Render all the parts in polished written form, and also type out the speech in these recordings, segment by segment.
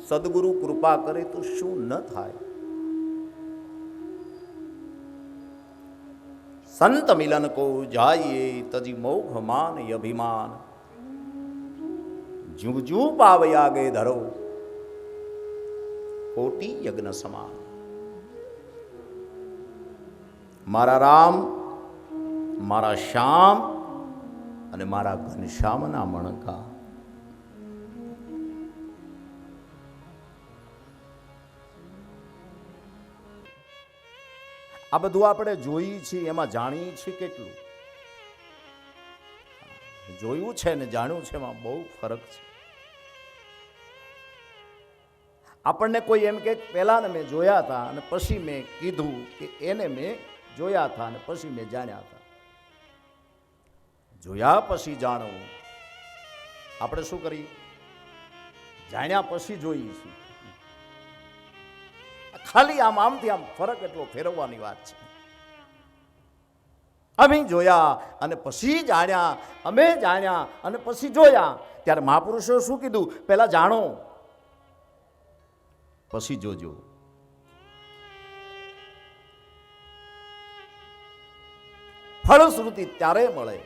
સદગુરુ કૃપા કરે તો શું ન થાય. સંત મિલન કો જાઈએ તજી મોઘ માન અભિમાન, જુગ જુ પાવયાગે ધરો કોટી યજ્ઞ સમાન. મારા રામ, મારા શ્યામ અને મારા ઘનશ્યામના મણકા. આ બધું આપણે જોઈએ છીએ, એમાં જાણીએ છીએ કેટલું. જોયું છે ને જાણ્યું છે એમાં બહુ ફરક છે. આપણને કોઈ એમ કે પહેલા ને મેં જોયા હતા અને પછી મેં કીધું કે એને મેં જોયા હતા અને પછી મેં જાણ્યા હતા. જોયા પછી જાણવું. આપણે શું કરીએ? જાણ્યા પછી જોઈએ છીએ. ખાલી આમથી આમ ફરક એટલો ફેરવવાની વાત છે. અમે જોયા અને પછી જાણ્યા, અમે જાણ્યા અને પછી જોયા. ત્યારે મહાપુરુષો શું કીધું? પહેલા જાણો પછી જોજો. ફળશ્રુતિ ત્યારે મળે.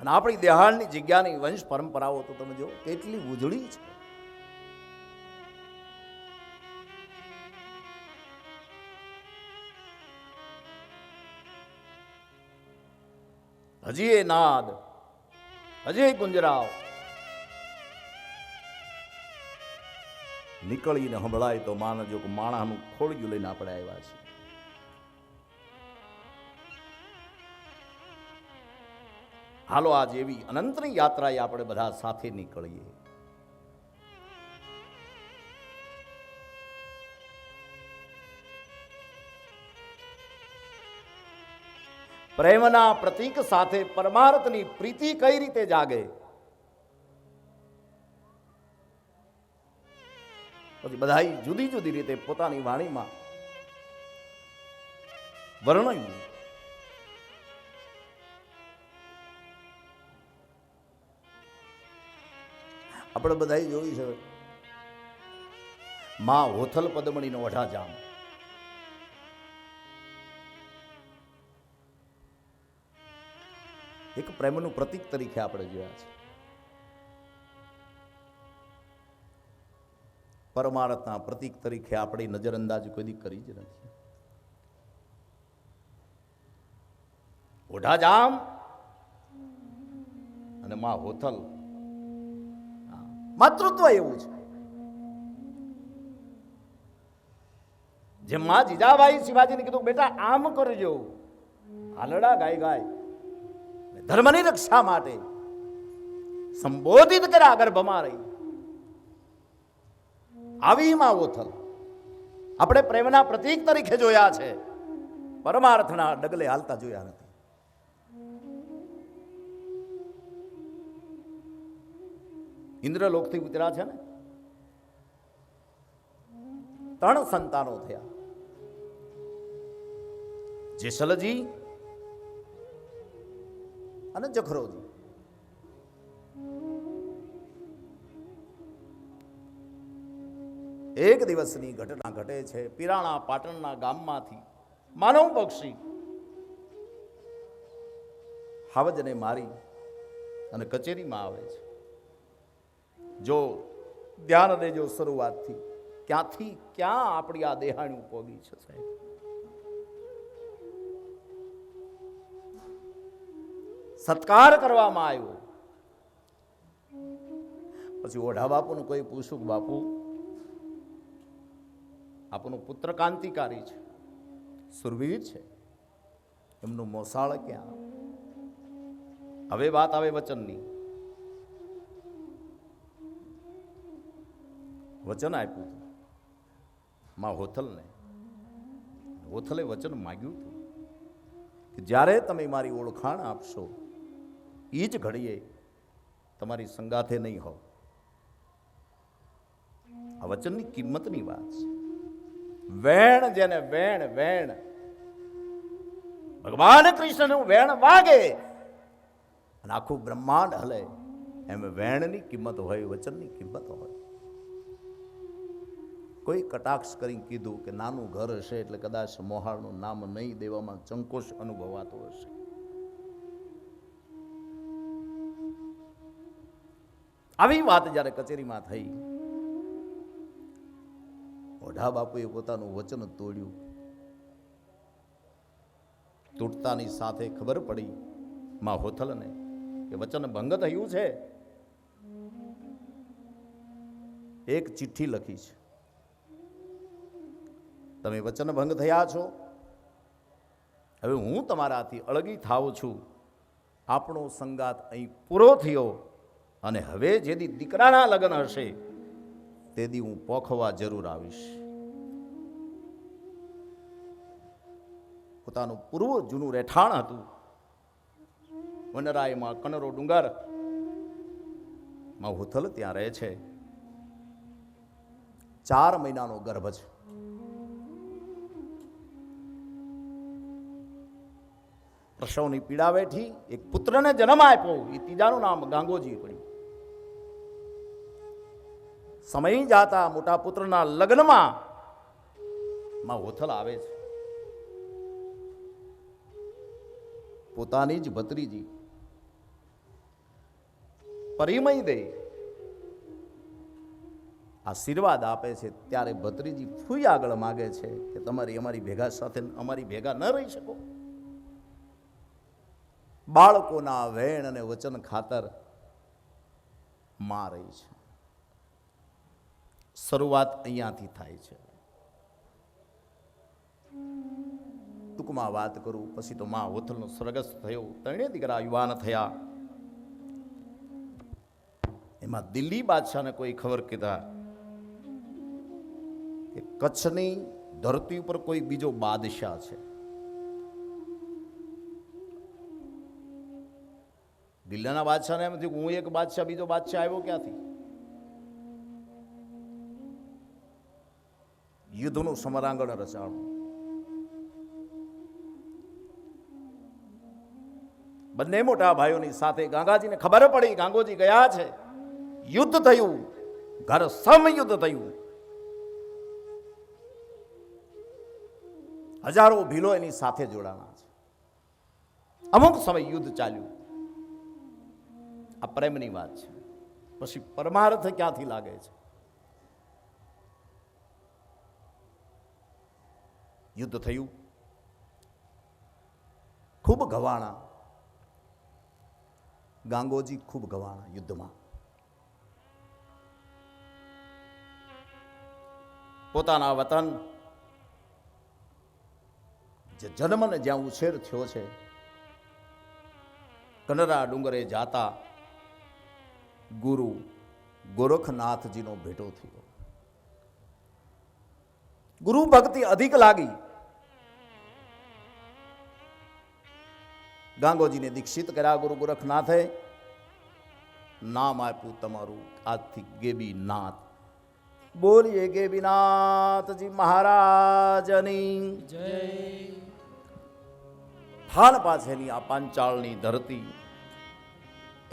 અને આપણી દેહાડની જગ્યાની વંશ પરંપરાઓ તો તમે જો કેટલી ઉજળી છે. હજી એ નાદ, હજી ગુંજરાવ નીકળીને સંભળાય તો માનજો કે માણાનું ખોળિયું લઈને આપણે આવ્યા છીએ. હાલો આજ એવી અનંતની યાત્રાએ આપણે બધા સાથે નીકળીએ. પ્રેમના પ્રતીક સાથે પરમાર્થની પ્રીતિ કઈ રીતે જાગે? પછી બધા જુદી જુદી રીતે પોતાની વાણીમાં વર્ણવ્યું. આપણે બધા જોયું છે માં હોથલ પદમણીનો વઢાજામ. એક પ્રેમનું પ્રતીક તરીકે આપણે જોયા છે. પરમાર્થના પ્રતીક તરીકે આપણે નજરઅંદાજ કોઈ દી કરી જ નથી. ઓઢાજામ અને માં હોથલ, માતૃત્વ એવું છે. જેમ માં જીજાબાઈ શિવાજીને કીધું બેટા આમ કરજો, હાલડા ગાય ગાય ધર્મની રક્ષા માટે સંબોધિત કર્યા ગર્ભમાં રહી. આવી માં હોથલ આપણે પ્રેમના પ્રતીક તરીકે જોયા છે, પરમાર્થના ડગલે હાલતા જોયા નથી. ઇન્દ્રલોકથી ઉતર્યા છે ને, 3 સંતાનો થયા. જેસલજી અને જખરોજી. એક દિવસની ઘટના ઘટે છે. પિરાણા પાટણના ગામમાંથી માનવ પક્ષી હાવજને મારી અને કચેરીમાં આવે છે. જો ધ્યાન દેજો શરૂઆતથી, ક્યાંથી ક્યાં આપણી આ દેહાણી પોગી છે સાહેબ. સત્કાર કરવામાં આવ્યો. પછી ઓઢા બાપુનું કોઈ પૂછ્યું, બાપુ આપનો પુત્ર કાંતિકારી છે, સુરવીર છે, એમનું મોસાળ ક્યાં? હવે વાત આવે વચનની. વચન આપ્યું હતું માં હોથલને. હોથલે વચન માગ્યું હતું કે જ્યારે તમે મારી ઓળખાણ આપશો એ જ ઘડીએ તમારી સંગાથે નહીં હો. આ વચનની કિંમતની વાત છે. વેણ જેને વેણ વેણ ભગવાન કૃષ્ણનું વેણ વાગે અને આખું બ્રહ્માંડ હલે. એમ વેણની કિંમત હોય, વચનની કિંમત હોય. કોઈ કટાક્ષ કરીને કીધું કે નાનું ઘર હશે એટલે કદાચ મોહાળનું નામ નહીં દેવામાં સંકોચ અનુભવાતો હશે. આવી વાત જ્યારે કચેરીમાં થઈ, ઓઢા બાપુએ પોતાનું વચન તોડ્યું. તૂટતાની સાથે ખબર પડી માં હોથલને કે વચન ભંગ થયું છે. એક ચિઠ્ઠી લખી છે, તમે વચન ભંગ થયા છો, હવે હું તમારાથી અળગી થાઉં છું. આપણો સંગાત અહીં પૂરો થયો અને હવે જેદી દીકરાના લગ્ન હશે તેદી હું પોખવા જરૂર આવીશ. પોતાનું પૂર્વ જૂનું રહેઠાણ હતું વનરાયમાં કનરો ડુંગર માં હોથલ ત્યાં રહે છે. 4 મહિનાનો ગર્ભ છે. પ્રસવની પીડા વેઠી એક પુત્રને જન્મ આપ્યો. એ ત્રીજાનું નામ ગાંગોજી પડ્યું. સમય જાતા મોટા પુત્રના લગ્નમાં માં હોથલ આવે છે. પોતાની જ ભત્રીજી પરિમય દે આશીર્વાદ આપે છે ત્યારે ભત્રીજી ફૂઈ આગળ માગે છે કે તમારી અમારી ભેગા સાથે અમારી ભેગા ન રહી શકો. બાળકોના વેણ અને વચન ખાતર માં રહી છે. શરૂઆત અહીંયાથી થાય છે. ટૂંકમાં વાત કરું પછી તો માં હોથલનો સ્વર્ગસ્થ થયો. 3 દીકરા યુવાન થયા. એમાં દિલ્હી બાદશાહને કોઈ ખબર કીધા કે કચ્છની ધરતી ઉપર કોઈ બીજો બાદશાહ છે. દિલ્હીના બાદશાહને એમ થયું હું એક બાદશાહ, બીજો બાદશાહ આવ્યો ક્યાંથી? યુદ્ધનું સમરાંગણ રચાણું. બંને મોટા ભાઈઓની સાથે ગાંગાજીને ખબર પડી ગાંગોજી ગયા છે. યુદ્ધ થયું, ઘર સમયુદ્ધ થયું. હજારો ભીલો એની સાથે જોડાણા છે. અમુક સમય યુદ્ધ ચાલ્યું. આ પ્રેમની વાત છે. પછી પરમાર્થ ક્યાંથી લાગે છે? યુદ્ધ થયું, ખૂબ ગવાણા. ગાંગોજી ખૂબ ગવાણા યુદ્ધમાં. પોતાના વતન જે જન્મ ને જ્યાં ઉછેર થયો છે કનરા ડુંગરે જાતા ગુરુ ગોરખનાથજીનો ભેટો થયો. ગુરુ ભક્તિ અધિક લાગી. ગાંગોજીને દીક્ષિત કર્યા ગુરુ ગોરખનાથે. નામ આપ્યું તમારું આજથી ગેબીનાથ. બોલીએ ગેબીનાથજી મહારાજની જય. થાન પાસેની આ પાંચાળની ધરતી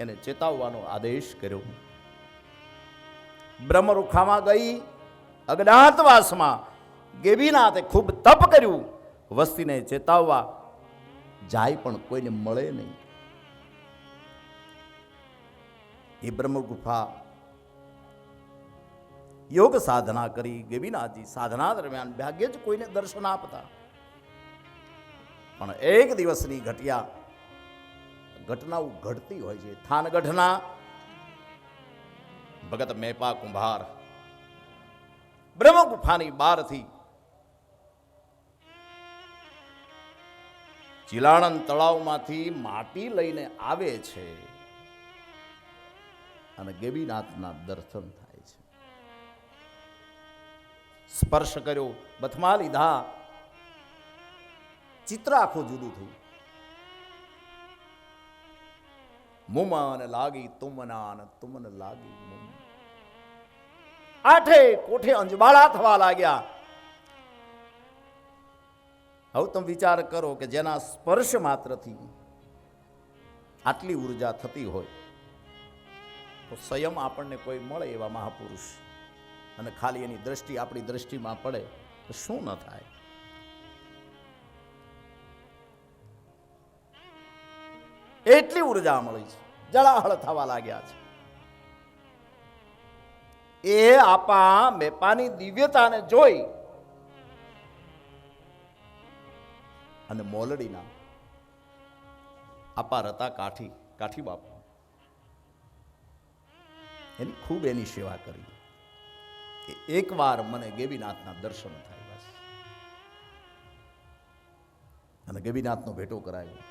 એને ચેતવવાનો આદેશ કર્યો. બ્રહ્મરુખામાં ગઈ અજ્ઞાતવાસમાં ગેબીનાથે ખૂબ તપ કર્યું વસ્તીને ચેતવવા. જાય પણ કોઈને મળે નહીં. એ બ્રહ્મગુફા યોગ સાધના કરી. ગેબીનાથજી સાધના દરમિયાન ભાગ્યે જ કોઈને દર્શન આપતા. પણ એક દિવસની ઘટનાઓ ઘટતી હોય છે. થાનગઢના ભગત મેપા કુંભાર બ્રહ્મગુફાની બહારથી ચિલાણન તળાવમાંથી માટી લઈને આવે છે અને ગેબીનાથના દર્શન થાય છે. સ્પર્શ કર્યો, બથમા લીધા, ચિત્ર આખું જુદું થયું. મુમન લાગી તુમના ને તુમન લાગી મુમ. આઠે કોઠે અંજબાળા થવા લાગ્યા. હવે તમે વિચાર કરો કે જેના સ્પર્શ માત્રથી આટલી ઉર્જા થતી હોય તો સંયમ આપણને કોઈ મળે એવા મહાપુરુષ અને ખાલી એની દ્રષ્ટિ આપણી દ્રષ્ટિમાં પડે તો શું ન થાય. એટલી ઉર્જા મળી છે, જળાહળ થવા લાગ્યા છે. એ આપા મેપાની દિવ્યતાને જોઈ અને મોલડીના આપા હતા કાઠી બાપુ, એની ખૂબ એની સેવા કરી. એકવાર મને ગેબીનાથના દર્શન થાય બસ, અને ગેબીનાથનો ભેટો કરાયો.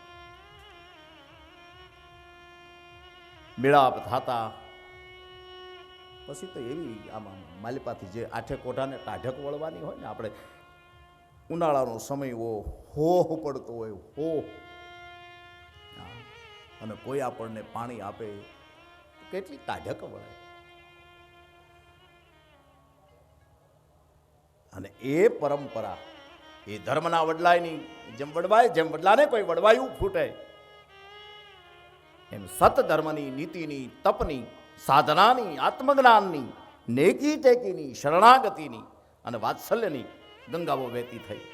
મેળાપ થતા પછી તો એવી આમાં માલિપાથી જે આઠે કોઠાને ટાઢક વળવાની હોય ને, આપણે ઉનાળાનો સમય હોહ પડતો હોય, હોહ, અને કોઈ આપણને પાણી આપે કેટલી ટાઢક વળે. અને એ પરંપરા એ ધર્મના વડલાયની જેમ વડવાય, જેમ વડલાને કોઈ વડવાયું ફૂટે, એમ સત ધર્મની, નીતિની, તપની, સાધનાની, આત્મજ્ઞાનની, નેકી ટેકીની, શરણાગતિની અને વાત્સલ્યની ગંગાઓ વહેતી થઈ.